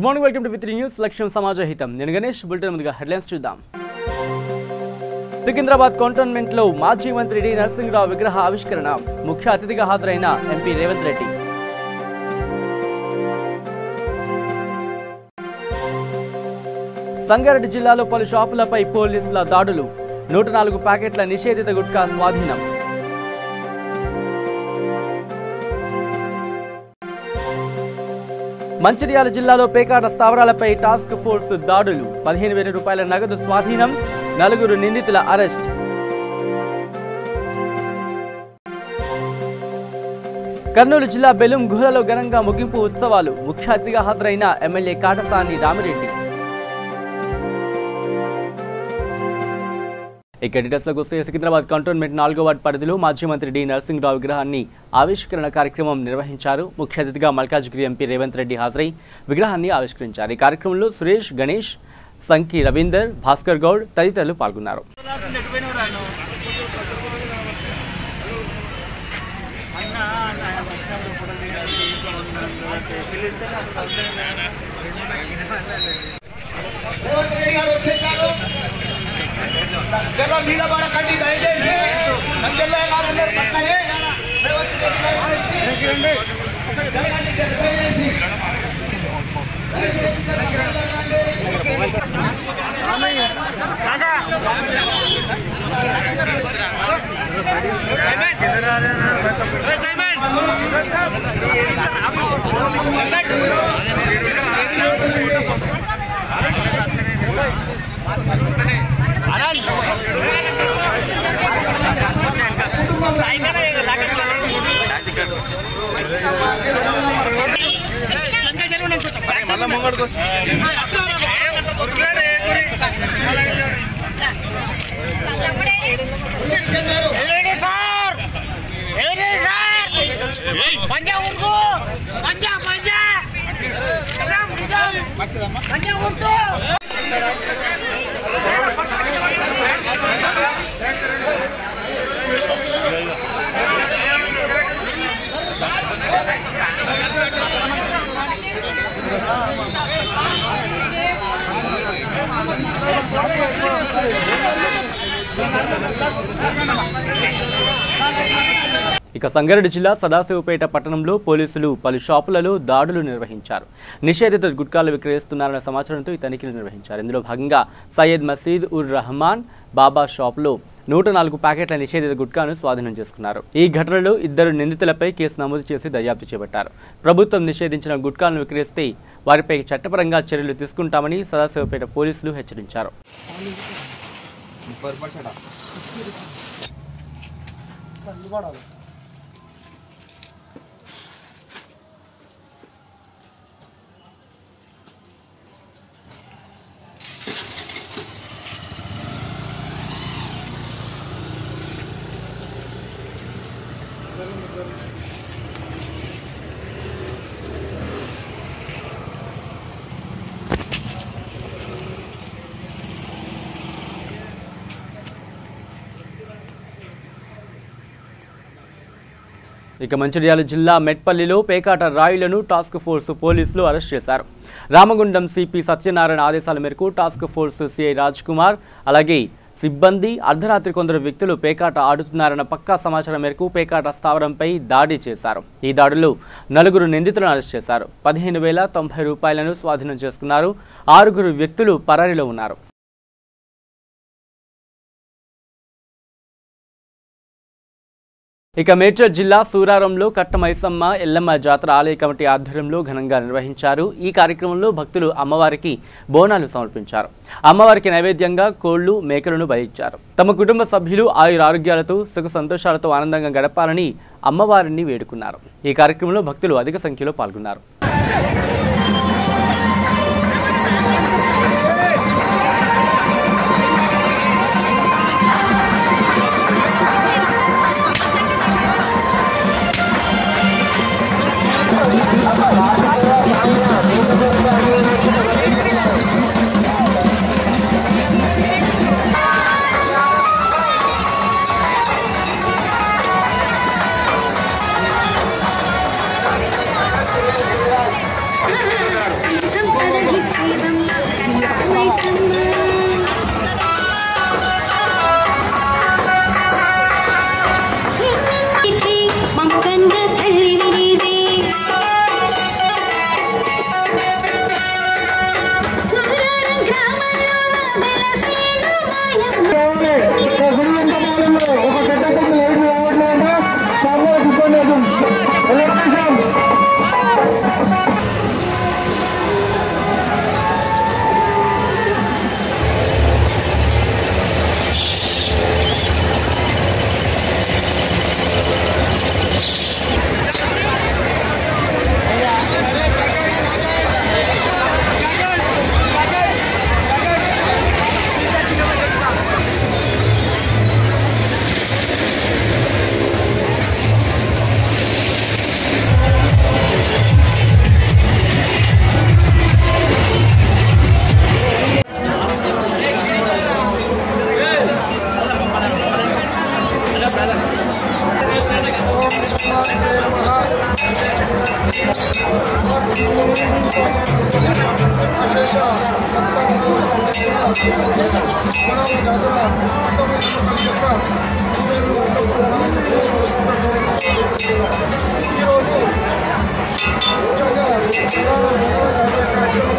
Morning, welcome to with news. లక్ష్యం సమాజ హితం. నేను గణేష్. బులెటిన్ ముందుగా హెడ్లైన్స్ చూద్దాం. సికింద్రాబాద్ కంటోన్మెంట్ లో మాజీ మంత్రి డి నరసింహరావు విగ్రహ ఆవిష్కరణ. ముఖ్య అతిథిగా హాజరైన ఎంపీ రేవంత్ రెడ్డి. సంగారెడ్డి జిల్లాలో పలు షాపులపై పోలీసుల దాడులు. 104 ప్యాకెట్ల నిషేధిత గుట్కా స్వాధీనం. మంచిర్యాల జిల్లాలో పేకాట స్థావరాలపై టాస్క్ ఫోర్స్ దాడులు. 15,000 రూపాయల నగదు స్వాధీనం. 4 నిందితుల అరెస్ట్. కర్నూలు జిల్లా బెలుం గుహలలో ఘనంగా ముగింపు ఉత్సవాలు. ముఖ్య అతిథిగా హాజరైన ఎమ్మెల్యే కాటసాని రామిరెడ్డి. ఇక డీటెయిల్స్లోకి వస్తే సికింద్రాబాద్ కంటోన్మెంట్ 4వ వార్డు పరిధిలో మాజీ మంత్రి డి నరసింహరావు విగ్రహాన్ని ఆవిష్కరణ కార్యక్రమం నిర్వహించారు. ముఖ్య అతిథిగా మల్కాజ్గిరి ఎంపీ రేవంత్ రెడ్డి హాజరై విగ్రహాన్ని ఆవిష్కరించారు. ఈ కార్యక్రమంలో సురేష్, గణేష్, సంకి రవీందర్, భాస్కర్ గౌడ్ తదితరులు పాల్గొన్నారు. ఇక సంగారెడ్డి జిల్లా సదాశివపేట పట్టణంలో పోలీసులు పలు షాపులలో దాడులు నిర్వహించారు. నిషేధిత గుట్కాలు విక్రయిస్తున్నారన్న సమాచారంతో ఈ తనిఖీలు నిర్వహించారు. ఇందులో భాగంగా సయ్యద్ మసీద్ ఉర్ రహమాన్ బాబా షాపులో 104 ప్యాకెట్ల నిషేధిత గుట్కాను స్వాధీనం చేసుకున్నారు. ఈ ఘటనలో 2 నిందితులపై కేసు నమోదు చేసి దర్యాప్తు చేపట్టారు. ప్రభుత్వం నిషేధించిన గుట్కాలను విక్రయిస్తే వారిపై చట్టపరంగా చర్యలు తీసుకుంటామని సదాశివపేట పోలీసులు హెచ్చరించారు. ఇక మంచిర్యాల జిల్లా మెట్పల్లిలో పేకాట రాయులను టాస్క్ ఫోర్స్ పోలీసులు అరెస్ట్ చేశారు. రామగుండం సిపి సత్యనారాయణ ఆదేశాల మేరకు task force CI Raj Kumar అలాగే సిబ్బంది అర్ధరాత్రి కొందరు వ్యక్తులు పేకాట ఆడుతున్నారన్న పక్కా సమాచారం మేరకు పేకాట స్థావరంపై దాడి చేశారు. ఈ దాడిలో 4 నిందితులను అరెస్ట్ చేశారు. 15,090 రూపాయలను స్వాధీనం చేసుకున్నారు. 6 వ్యక్తులు పరారీలో ఉన్నారు. ఇక మేడ్చల్ జిల్లా సూరారంలో కట్టమైసమ్మ ఎల్లమ్మ జాతర ఆలయ కమిటీ ఆధ్వర్యంలో ఘనంగా నిర్వహించారు. ఈ కార్యక్రమంలో భక్తులు అమ్మవారికి బోనాలు సమర్పించారు. అమ్మవారికి నైవేద్యంగా కోళ్లు, మేకలను బలిచ్చారు. తమ కుటుంబ సభ్యులు ఆయురారోగ్యాలతో సుఖ సంతోషాలతో ఆనందంగా గడపాలని అమ్మవారిని వేడుకున్నారు. ఈ కార్యక్రమంలో భక్తులు అధిక సంఖ్యలో పాల్గొన్నారు. జాతర ఈరోజు ముఖ్యంగా ప్రధాన జాతర కార్యక్రమం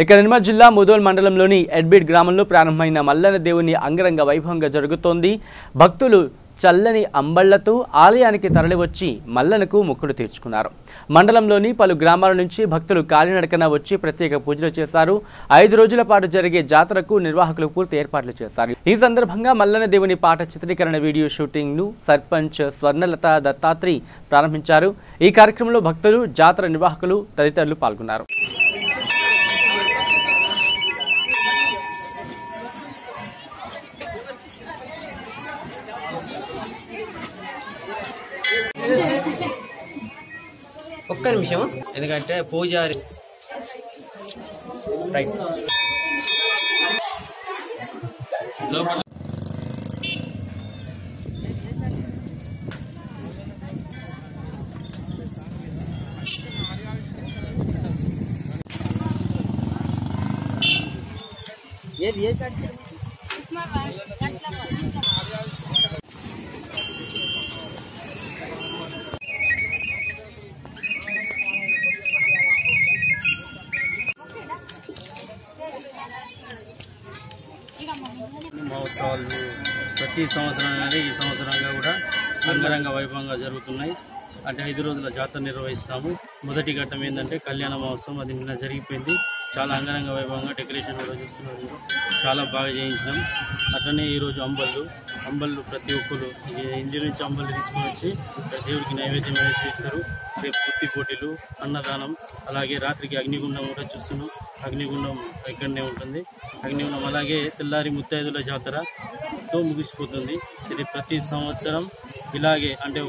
ఇక నిర్మల్ జిల్లా ముదోల్ మండలంలోని ఎడ్బిడ్ గ్రామంలో ప్రారంభమైన మల్లన్న దేవుని అంగరంగ వైభవంగా జరుగుతోంది. భక్తులు చల్లని అంబళ్లతో ఆలయానికి తరలివచ్చి మల్లనకు మొక్కులు తీర్చుకున్నారు. మండలంలోని పలు గ్రామాల నుంచి భక్తులు కాలినడకన వచ్చి ప్రత్యేక పూజలు చేశారు. 5 రోజుల పాటు జరిగే జాతరకు నిర్వాహకులు పూర్తి ఏర్పాట్లు చేశారు. ఈ సందర్భంగా మల్లన్న దేవుని పాట చిత్రీకరణ వీడియో షూటింగ్ ను సర్పంచ్ స్వర్ణలత దత్తాత్రి ప్రారంభించారు. ఈ కార్యక్రమంలో భక్తులు, జాతర నిర్వాహకులు తదితరులు పాల్గొన్నారు. ఒక్క నిమిషం, ఎందుకంటే పూజారి రైట్ ఏది ఏ మహోత్సవాలు ప్రతి సంవత్సరం అనేది ఈ సంవత్సరంగా కూడా అంగరంగ వైభవంగా జరుగుతున్నాయి. అంటే 5 రోజుల జాతర నిర్వహిస్తాము. మొదటి ఘట్టం ఏంటంటే కళ్యాణ మహోత్సవం, అది నిన్న జరిగిపోయింది. చాలా అంగరంగ వైభవంగా డెకరేషన్ కూడా చూస్తున్నారు, చాలా బాగా చేయించినాం. అట్లనే ఈరోజు అంబళ్ళు ప్రతి ఒక్కరు ఇంటి నుంచి అంబళ్ళు తీసుకొని వచ్చి దేవుడికి నైవేద్యం అనేది చేస్తారు. రేపు కుస్తీ పోటీలు, అన్నదానం, అలాగే రాత్రికి అగ్నిగుండం కూడా చూస్తున్నాం. అగ్నిగుండం ఇక్కడనే ఉంటుంది. అగ్నిగుండం అలాగే తెల్లారి ముత్తైదుల జాతరతో ముగిసిపోతుంది. ఇది ప్రతి సంవత్సరం ఇలాగే, అంటే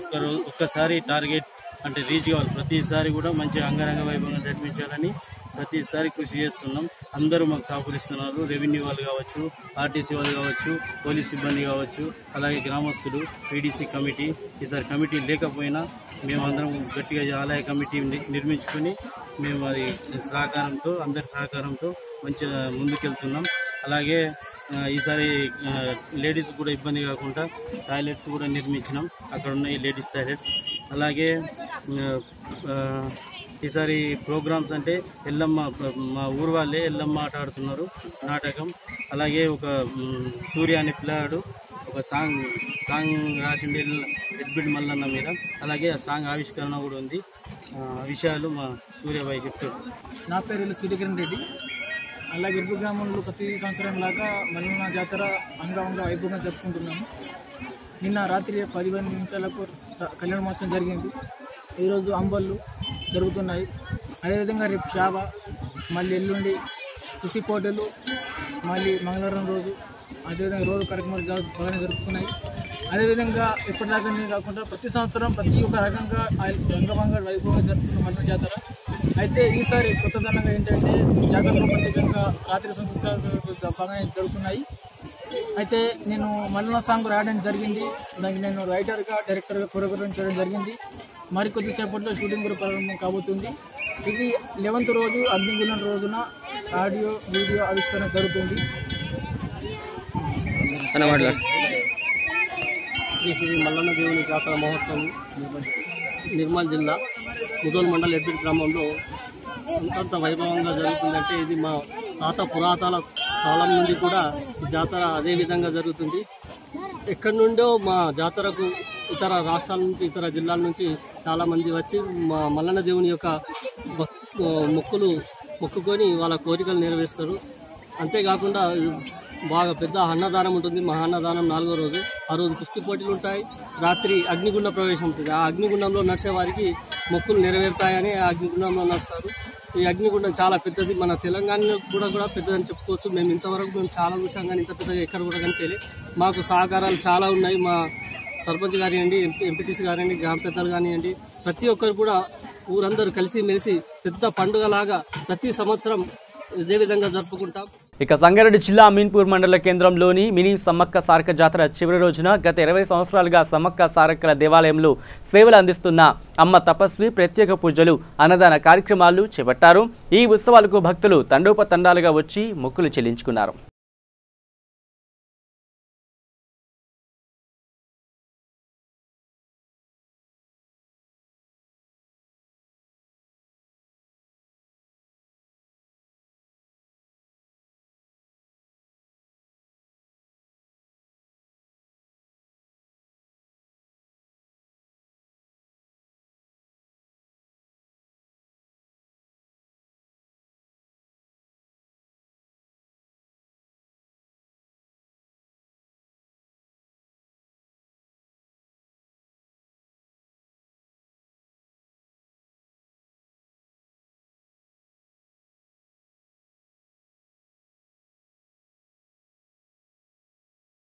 ఒక్కసారి టార్గెట్ అంటే రీచ్ కావాలి. ప్రతిసారి కూడా మంచి అంగరంగ వైభవంగా జరిపించాలని ప్రతిసారి కృషి చేస్తున్నాం. అందరూ మాకు సహకరిస్తున్నారు. రెవెన్యూ వాళ్ళు కావచ్చు, ఆర్టీసీ వాళ్ళు కావచ్చు, పోలీస్ సిబ్బంది కావచ్చు, అలాగే గ్రామస్తులు, పీడీసీ కమిటీ. ఈసారి కమిటీ లేకపోయినా మేమందరం గట్టిగా ఆలయ కమిటీ నిర్మించుకొని మేము అది సహకారంతో, అందరి సహకారంతో మంచిగా ముందుకెళ్తున్నాం. అలాగే ఈసారి లేడీస్ కూడా ఇబ్బంది కాకుండా టాయిలెట్స్ కూడా నిర్మించినాం. అక్కడ ఉన్నాయి లేడీస్ టాయిలెట్స్. అలాగే ఈసారి ప్రోగ్రామ్స్ అంటే ఎల్లమ్మ, మా ఊరు వాళ్ళే ఎల్లమ్మ ఆట ఆడుతున్నారు, నాటకం. అలాగే ఒక సూర్య అనే పిల్లాడు ఒక సాంగ్ రాసిండి ఎడ్బిడ్ మల్లన్న మీద. అలాగే ఆ సాంగ్ ఆవిష్కరణ కూడా ఉంది. విషయాలు మా సూర్యబాయి చెప్తారు. నా పేరు సూర్యకిరణ్ రెడ్డి. అలాగే ఇరుపు గ్రామంలో ప్రతి సంవత్సరం లాగా మల్లన్న జాతర అంగంగా వైభవంగా జరుపుకుంటున్నాము. నిన్న రాత్రి 15 నిమిషాలకు కళ్యాణ మహోత్సవం జరిగింది. ఈరోజు అంబళ్ళు జరుగుతున్నాయి. అదేవిధంగా రేపు షాబ, మళ్ళీ ఎల్లుండి కుసి పోటీలు, మళ్ళీ మంగళవారం రోజు అదేవిధంగా రోజు కార్యక్రమాలు బాగానే జరుపుకున్నాయి. అదేవిధంగా ఎప్పటిలాగానే కాకుండా ప్రతి సంవత్సరం ప్రతి ఒక్క రకంగా రంగభంగా వైభవంగా జరుపుకున్న మల్లన్న జాతర. అయితే ఈసారి కొత్తదనంగా ఏంటంటే జాతరలో ప్రత్యేకంగా రాత్రి సంస్కృతులు బాగానే జరుగుతున్నాయి. అయితే నేను మల్లన్న సాంగ్ రాయడం జరిగింది. దానికి నేను రైటర్గా, డైరెక్టర్గా కొరియోగ్రఫీ చేయడం జరిగింది. మరి కొద్దిసేపట్లో షూటింగ్ కూడా ప్రారంభం కాబోతుంది. ఇది 11వ రోజు అగ్నిగుండం రోజున ఆడియో వీడియో ఆవిష్కరణ జరుగుతుంది. శ్రీ మల్లన్న దేవుని జాతర మహోత్సవం నిర్మల్ జిల్లా ముదోల్ మండల్ ఎడ్బిట్ గ్రామంలో అంతంత వైభవంగా జరుగుతుందంటే ఇది మా తాత పురాతన కాలం నుండి కూడా ఈ జాతర అదే విధంగా జరుగుతుంది. ఎక్కడి నుండో మా జాతరకు ఇతర రాష్ట్రాల నుంచి, ఇతర జిల్లాల నుంచి చాలామంది వచ్చి మా మల్లన్న దేవుని యొక్క మొక్కుకొని వాళ్ళ కోరికలు నెరవేరుస్తారు. అంతేకాకుండా బాగా పెద్ద అన్నదానం ఉంటుంది. మహా అన్నదానం 4వ రోజు. ఆ రోజు కుస్తీ పోటీలు ఉంటాయి. రాత్రి అగ్నిగుండ ప్రవేశం ఉంటుంది. ఆ అగ్నిగుండంలో నడిచే వారికి మొక్కులు నెరవేరుతాయని ఆ అగ్నిగుండంలో నడుస్తారు. ఈ అగ్నిగుండం చాలా పెద్దది. మన తెలంగాణలో కూడా పెద్దదని చెప్పుకోవచ్చు. మేము ఇంతవరకు చాలా చూసాం, కానీ ఇంత పెద్దగా ఎక్కడ కూడా కనిపించలేదు. మాకు సహకారాలు చాలా ఉన్నాయి. మా సర్పంచ్ కానివ్వండి, ఎంపీటీసీ కానివ్వండి, గ్రామ పెద్దలు కానివ్వండి, ప్రతి ఒక్కరు కూడా ఊరందరూ కలిసి మెలిసి పెద్ద పండుగలాగా ప్రతి సంవత్సరం ఇదే విధంగా జరుపుకుంటాం. ఇక సంగారెడ్డి జిల్లా అమీన్పూర్ మండల కేంద్రంలోని మినీ సమ్మక్క సారక్క జాతర చివరి రోజున గత 20 సంవత్సరాలుగా సమ్మక్క సారక్కల దేవాలయంలో సేవలు అందిస్తున్న అమ్మ తపస్వి ప్రత్యేక పూజలు, అన్నదాన కార్యక్రమాలు చేపట్టారు. ఈ ఉత్సవాలకు భక్తులు తండోపతండాలుగా వచ్చి మొక్కులు చెల్లించుకున్నారు.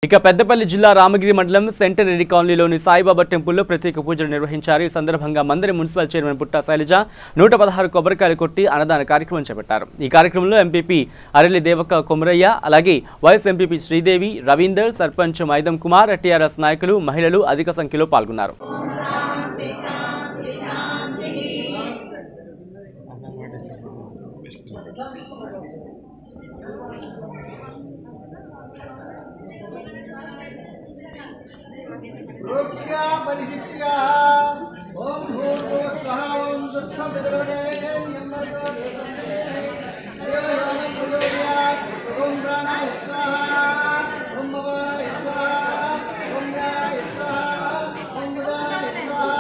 ఇక పెద్దపల్లి జిల్లా రామగిరి మండలం సెంటనరీ కాలనీలోని సాయిబాబా టెంపుల్లో ప్రత్యేక పూజలు నిర్వహించారు. ఈ సందర్భంగా మందరి మున్సిపల్ చైర్మన్ పుట్టా శైలజ 116 కొబ్బరికాయలు కొట్టి అన్నదాన కార్యక్రమం చేపట్టారు. ఈ కార్యక్రమంలో ఎంపీపీ అరెల్లి దేవక కొమరయ్య, అలాగే YS MPP Sridevi, Ravinder, sarpanch మైదం Kumar, TRS నాయకులు, మహిళలు అధిక సంఖ్యలో పాల్గొన్నారు. ओम भूर्भुवः स्वः ओम तत्सवितुर्वरेण्यं भर्गो देवस्य धियो यो न प्रचोदयात् ओम प्राणाय स्वाहा ओम भवाय स्वाहा ओम ज्ञानाय स्वाहा ओम बुधाय स्वाहा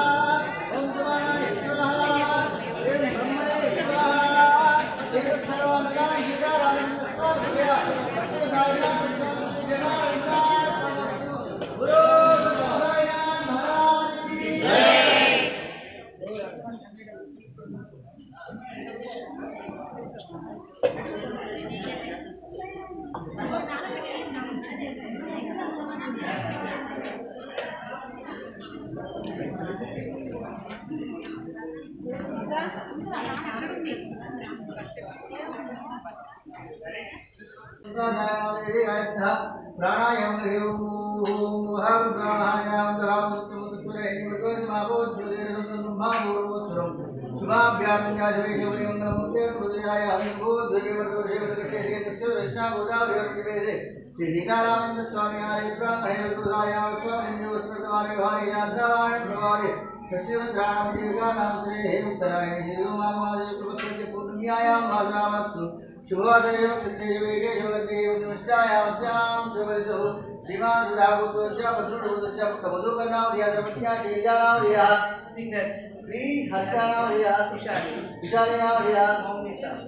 ओम समानाय स्वाहा ओम ब्रह्मणे स्वाहा एक सर्वानगां गीतारानंद स्वाहा गुरु प्राणायाम हर प्राणायाम सीतारामेन्द्र स्वामी उत्तरायण शुभवासरे कृष्णेवेगे शुभदेवनिष्ठायास्यां शुभदितो श्रीमान् दागुतोस्य वसुडोदस्य पुत्रवधूकर्णावधिया द्रवत्या शेजानावधिया श्री हर्षानामधेया विशालिनामधेया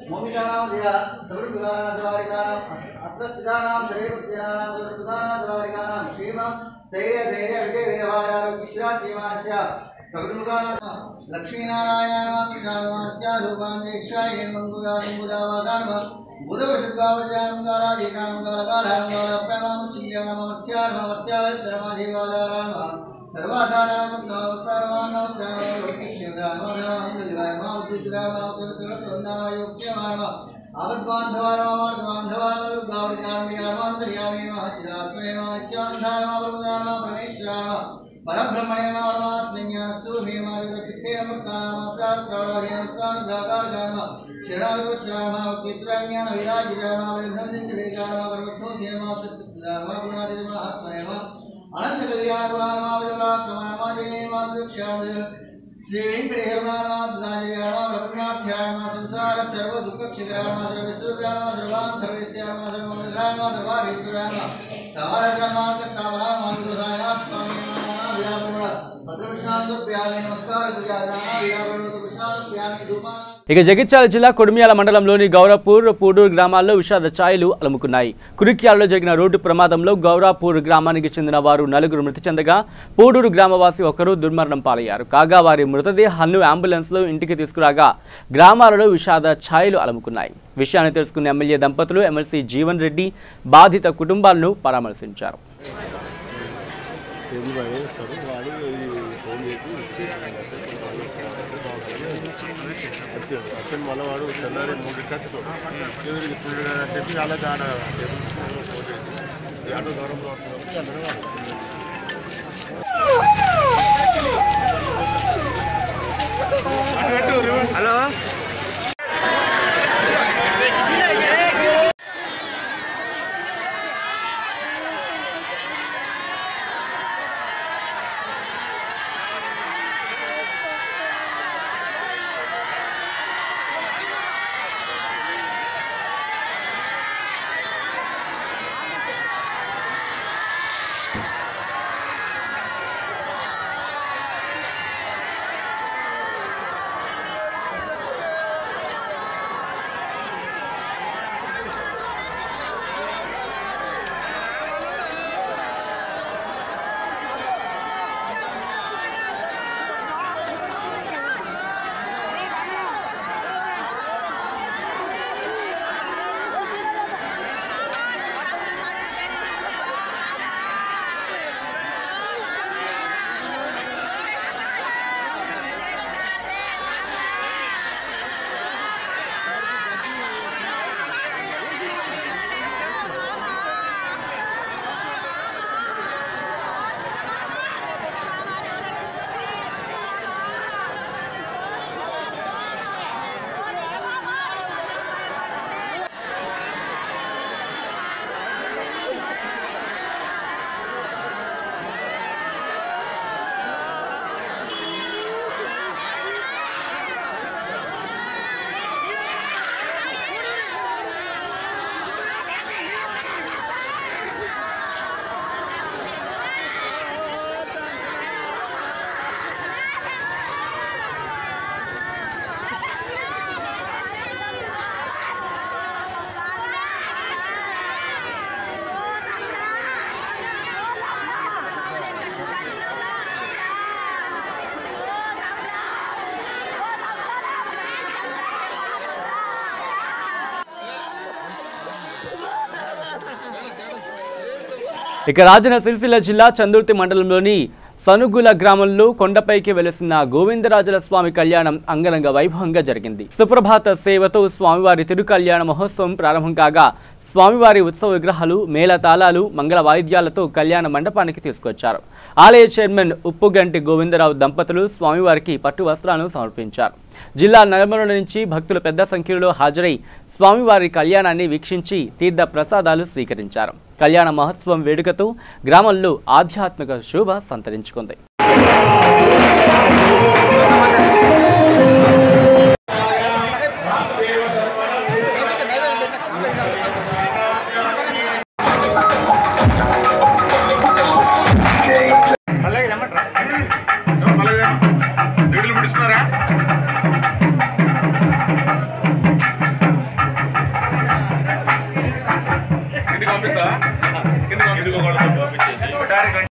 मोमितानामधेया सर्वप्रकाराणां सवारिकाणां अत्रस्थितानां सर्वभक्तानां सर्वप्रकाराणां सवारिकाणां क्षेम स्थैर्य धैर्य विजय वीरभारारोग्यश्रीरा श्रीमानस्य सर्वप्रकाराणां लक्ष्मीनारायणानां कृष्णामात्यारूपान्वेष्याय निर्मङ्गुदानमुदावादानम बुधवशद्वावरजानुकाराधिकानुकालकालहनुकालप्रणामुचियानमर्त्यानमर्त्याय परमाधिवादारानम परब्रह्मणे परमात्मन्यास्तु शरणागतज्ञान विराजित अनंत कल्याण श्री वेंकटेश्वर संसार सर्व दुख क्षिग्राम सर्वस्वगाम सर्वांतरवेस्याम सर्वमंगलाम सर्वाभीष्टदाम समारधर्मार्ग स्थापना मातृदायना स्वामी विरापण भद्रकृष्णाय प्यामि नमस्कार गुरुजाना विरापण कृष्णाय प्यामि धूमा ఇక జగిత్యాల జిల్లా కొడిమియాల మండలంలోని గౌరాపూర్ పూడూరు గ్రామాల్లో విషాద ఛాయలు అలుముకున్నాయి. కురిక్యాలలో జరిగిన రోడ్డు ప్రమాదంలో గౌరాపూర్ గ్రామానికి చెందిన వారు 4 మృతి చెందగా పూడూరు గ్రామవాసి ఒకరు దుర్మరణం పాలయ్యారు. కాగా వారి మృతదేహాలను అంబులెన్స్లో ఇంటికి తీసుకురాగా గ్రామాలలో విషాద ఛాయలు అలుముకున్నాయి. విషయాన్ని తెలుసుకున్న ఎమ్మెల్యే దంపతులు ఎమ్మెల్సీ జీవన్ రెడ్డి బాధిత కుటుంబాలను పరామర్శించారు. మనవాడు తెల్లారి 3 గంటలకు ఇప్పుడు చెప్పి అలా ఫోన్ చేసి ఆటో దూరంలో హలో ఇక రాజన్న సిరిసిల్ల జిల్లా చందుర్తి మండలంలోని సనుగుల గ్రామంలో కొండపైకి వెలసిన గోవిందరాజుల స్వామి కళ్యాణం అంగరంగ వైభవంగా జరిగింది. సుప్రభాత సేవతో స్వామివారి తిరుకళ్యాణ మహోత్సవం ప్రారంభం కాగా స్వామివారి ఉత్సవ విగ్రహాలు మేళతాళాలు మంగళ వాయిద్యాలతో కళ్యాణ మండపానికి తీసుకొచ్చారు. ఆలయ చైర్మన్ ఉప్పుగంటి గోవిందరావు దంపతులు స్వామివారికి పట్టు వస్త్రాలను సమర్పించారు. జిల్లా నలుమూలల నుంచి భక్తులు పెద్ద సంఖ్యలో హాజరై స్వామివారి కళ్యాణాన్ని వీక్షించి తీర్థ ప్రసాదాలు స్వీకరించారు. కళ్యాణ మహోత్సవం వేడుకతో గ్రామంలో ఆధ్యాత్మిక శోభ సంతరించుకుంది. రెడీలు ముడిస్తున్నారా కార్యక్రమం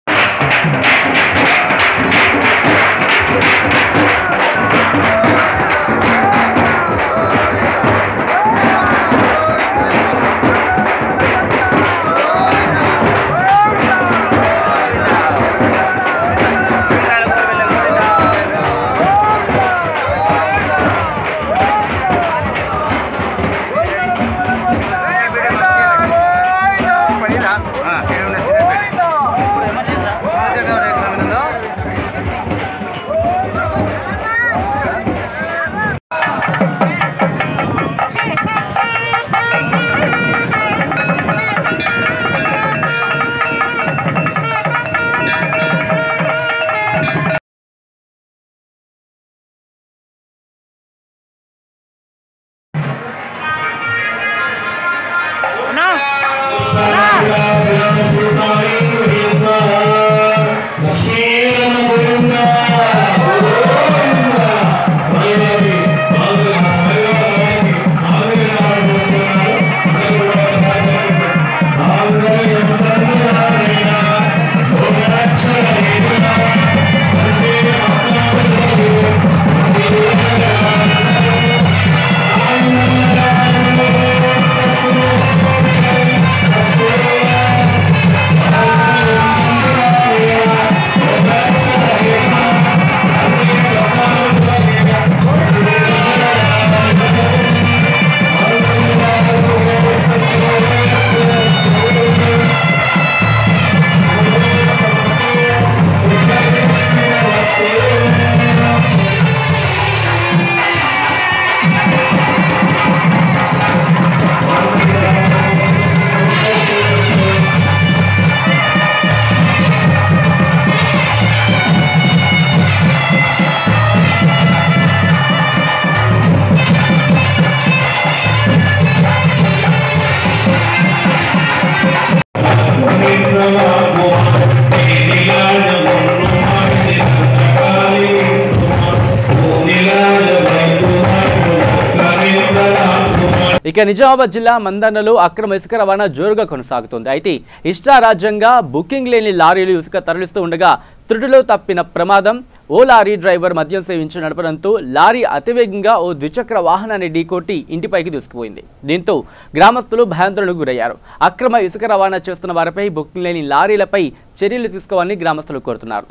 ఇక నిజామాబాద్ జిల్లా మందన్నలో అక్రమ ఇసుక రవాణా జోరుగా కొనసాగుతోంది. అయితే ఇష్టారాజ్యంగా బుకింగ్ లేని లారీలు ఇసుక తరలిస్తూ ఉండగా త్రుటిలో తప్పిన ప్రమాదం. ఓ లారీ డ్రైవర్ మద్యం సేవించి నడపడంతో లారీ అతివేగంగా ఓ ద్విచక్ర వాహనాన్ని ఢీకొట్టి ఇంటిపైకి దూసుకుపోయింది. దీంతో గ్రామస్తులు భయాందోళనకు గురయ్యారు. అక్రమ ఇసుక రవాణా చేస్తున్న వారిపై బుకింగ్ లేని లారీలపై చర్యలు తీసుకోవాలని గ్రామస్తులు కోరుతున్నారు.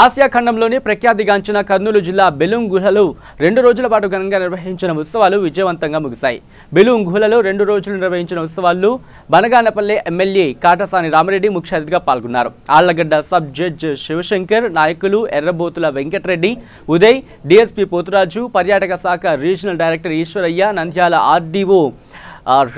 ఆసియా ఖండంలోని ప్రఖ్యాతిగాంచిన కర్నూలు జిల్లా బెలూం గుహలో 2 రోజుల పాటు ఘనంగా నిర్వహించిన ఉత్సవాలు విజయవంతంగా ముగిశాయి. బెలూం గుహలలో 2 రోజులు నిర్వహించిన ఉత్సవాల్లో బనగానపల్లె ఎమ్మెల్యే కాటసాని రామరెడ్డి ముఖ్య అతిథిగా పాల్గొన్నారు. ఆళ్లగడ్డ సబ్ జడ్జ్ శివశంకర్, నాయకులు ఎర్రబోతుల వెంకటరెడ్డి, ఉదయ్, డీఎస్పీ పోతురాజు, పర్యాటక శాఖ regional director Eswaraiah, Nandyal RDO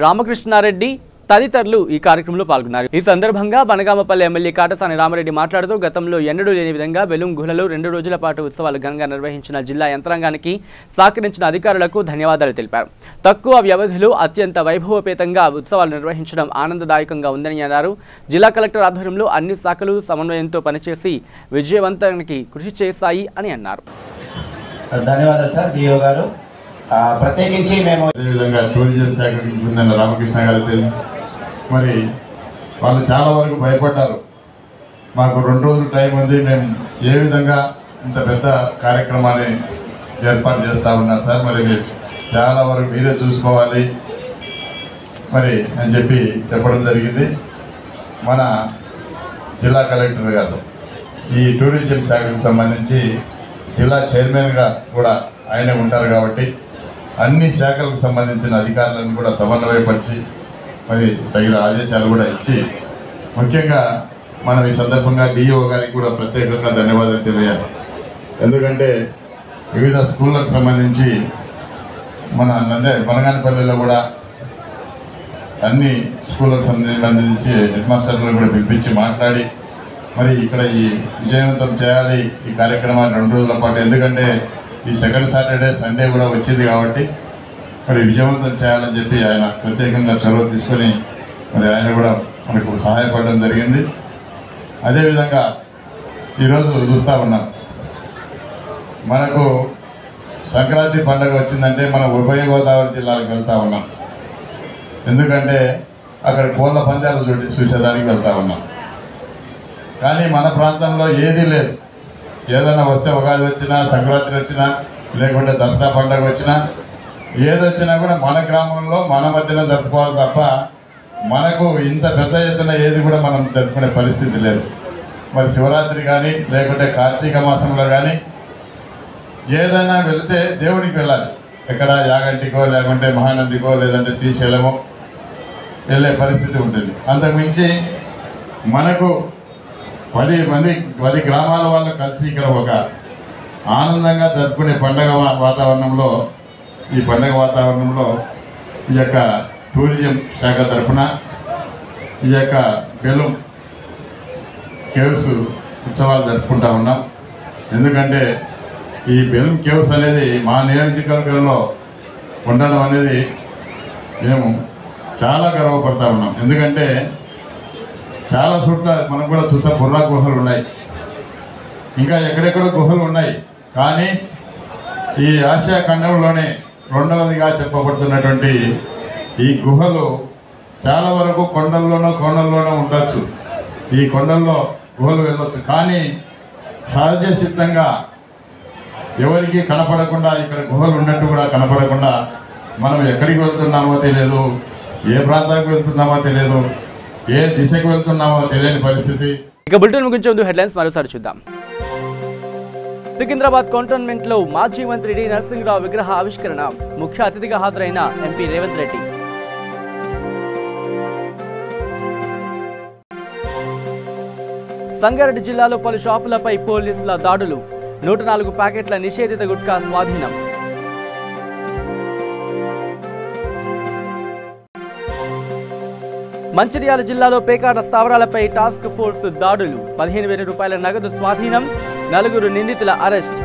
Ramakrishnareddy తదితరులు ఈ కార్యక్రమంలో పాల్గొన్నారు. ఈ సందర్భంగా బనగామపల్లి ఎమ్మెల్యే కాటసాని రామరెడ్డి మాట్లాడుతూ గతంలో ఎన్నడూ లేని విధంగా బెలూం గుహలో 2 రోజుల పాటు ఉత్సవాలు ఘనంగా నిర్వహించిన జిల్లా యంత్రాంగానికి సహకరించిన అధికారులకు ధన్యవాదాలు తెలిపారు. తక్కువ వ్యవధిలో అత్యంత వైభవపేతంగా ఉత్సవాలు నిర్వహించడం ఆనందదాయకంగా ఉందని అన్నారు. జిల్లా కలెక్టర్ ఆధ్వర్యంలో అన్ని శాఖలు సమన్వయంతో పనిచేసి విజయవంతానికి కృషి చేశాయి అని అన్నారు. ధన్యవాదాలు సార్ డిఓ గారు. ప్రత్యేకించి మేము అదేవిధంగా టూరిజం శాఖ నుంచి ఉన్న రామకృష్ణ గారు మరి వాళ్ళు చాలా వరకు భయపడ్డారు. మాకు 2 రోజులు టైం ఉంది, మేము ఏ విధంగా ఇంత పెద్ద కార్యక్రమాన్ని ఏర్పాటు చేస్తూ ఉన్నారు సార్, మరి చాలా వరకు మీరే చూసుకోవాలి మరి అని చెప్పడం జరిగింది. మన జిల్లా కలెక్టర్ గారు ఈ టూరిజం శాఖకు సంబంధించి జిల్లా చైర్మన్గా కూడా ఆయనే ఉంటారు కాబట్టి అన్ని శాఖలకు సంబంధించిన అధికారులను కూడా సమన్వయపరిచి మరి తగిన ఆదేశాలు కూడా ఇచ్చి, ముఖ్యంగా మనం ఈ సందర్భంగా డిఓ గారికి కూడా ప్రత్యేకంగా ధన్యవాదాలు తెలియాలి. ఎందుకంటే వివిధ స్కూళ్ళకు సంబంధించి మన బనగానపల్లిలో కూడా అన్ని స్కూళ్ళకు సంబంధించి హెడ్ మాస్టర్లను కూడా పిలిపించి మాట్లాడి మరి ఇక్కడ ఈ విజయవంతం చేయాలి ఈ కార్యక్రమాన్ని 2 రోజుల పాటు. ఎందుకంటే ఈ సెకండ్ సాటర్డే సండే కూడా వచ్చింది కాబట్టి మరి విజయవంతం చేయాలని చెప్పి ఆయన ప్రత్యేకంగా చొరవ తీసుకొని మరి ఆయన కూడా మనకు సహాయపడడం జరిగింది. అదేవిధంగా ఈరోజు చూస్తూ ఉన్నాం, మనకు సంక్రాంతి పండుగ వచ్చిందంటే మనం ఉభయ గోదావరి జిల్లాలకు వెళ్తూ ఉన్నాం. ఎందుకంటే అక్కడ కోళ్ళ పందాలు చూసేదానికి వెళ్తూ ఉన్నాం. కానీ మన ప్రాంతంలో ఏదీ లేదు. ఏదైనా వస్తే ఉగాది వచ్చినా, సంక్రాంతి వచ్చినా, లేకుంటే దసరా పండుగ వచ్చినా, ఏదొచ్చినా కూడా మన గ్రామంలో మన మధ్యన జరుపుకోవాలి తప్ప మనకు ఇంత పెద్ద ఎత్తున ఏది కూడా మనం జరుపుకునే పరిస్థితి లేదు. మరి శివరాత్రి కానీ లేకుంటే కార్తీక మాసంలో కానీ ఏదైనా వెళితే దేవుడికి వెళ్ళాలి. ఎక్కడ యాగంటికో లేకుంటే మహానందికో లేదంటే శ్రీశైలమో వెళ్ళే పరిస్థితి ఉంటుంది. అంతకుమించి మనకు 10 గ్రామాల వాళ్ళు కలిసి ఇక్కడ ఒక ఆనందంగా జరుపుకునే పండగ వాతావరణంలో ఈ పండగ వాతావరణంలో ఈ యొక్క టూరిజం శాఖ తరఫున ఈ యొక్క బెలూం కేవ్స్ ఉత్సవాలు జరుపుకుంటా ఉన్నాం. ఎందుకంటే ఈ బెలూం కేవ్స్ అనేది మా నియోజకవర్గంలో ఉండడం అనేది మేము చాలా గర్వపడతా ఉన్నాం. ఎందుకంటే చాలా చోట్ల మనం కూడా చూస్తే బుర్రా గుహలు ఉన్నాయి, ఇంకా ఎక్కడెక్కడో గుహలు ఉన్నాయి. కానీ ఈ ఆసియా ఖండంలోనే 2వదిగా చెప్పబడుతున్నటువంటి ఈ గుహలు చాలా వరకు కొండల్లోనూ ఉండొచ్చు. ఈ కొండల్లో గుహలు వెళ్ళొచ్చు. కానీ సహజ సిద్ధంగా ఎవరికి కనపడకుండా ఇక్కడ గుహలు ఉన్నట్టు కూడా కనపడకుండా మనం ఎక్కడికి వెళ్తున్నామో తెలియదు, ఏ ప్రాంతానికి వెళ్తున్నామో తెలియదు, ఏ దిశకు వెళ్తున్నామో తెలియని పరిస్థితి. ఇక బులెటిన్ ముగించే ముందు హెడ్లైన్స్ మరోసారి చూద్దాం. సికింద్రాబాద్ కంటోన్మెంట్ లో మాజీ మంత్రి డి నరసింహరావు విగ్రహ ఆవిష్కరణ, ముఖ్య అతిథిగా హాజరైన ఎంపీ రేవంత్ రెడ్డి. సంగారెడ్డి జిల్లాలో పలు షాపులపై పోలీసుల దాడులు, 104 ప్యాకెట్ల నిషేధిత గుట్కా స్వాధీనం. మంచిర్యాల జిల్లాలో పేకాట స్థావరాలపై టాస్క్ ఫోర్స్ దాడులు, 15,000 రూపాయల నగదు స్వాధీనం, 4 నిందితుల అరెస్ట్.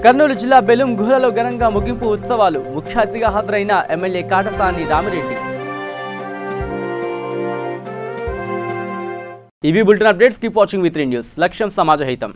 కర్నూలు జిల్లా బెలూం గుహలలో ఘనంగా ముగింపు ఉత్సవాలు, ముఖ్య అతిథిగా హాజరైన ఎమ్మెల్యే కాటసాని రామిరెడ్డి. ఇవి bulletin updates. Keep watching V3 news. లక్ష్యం సమాజ హితం.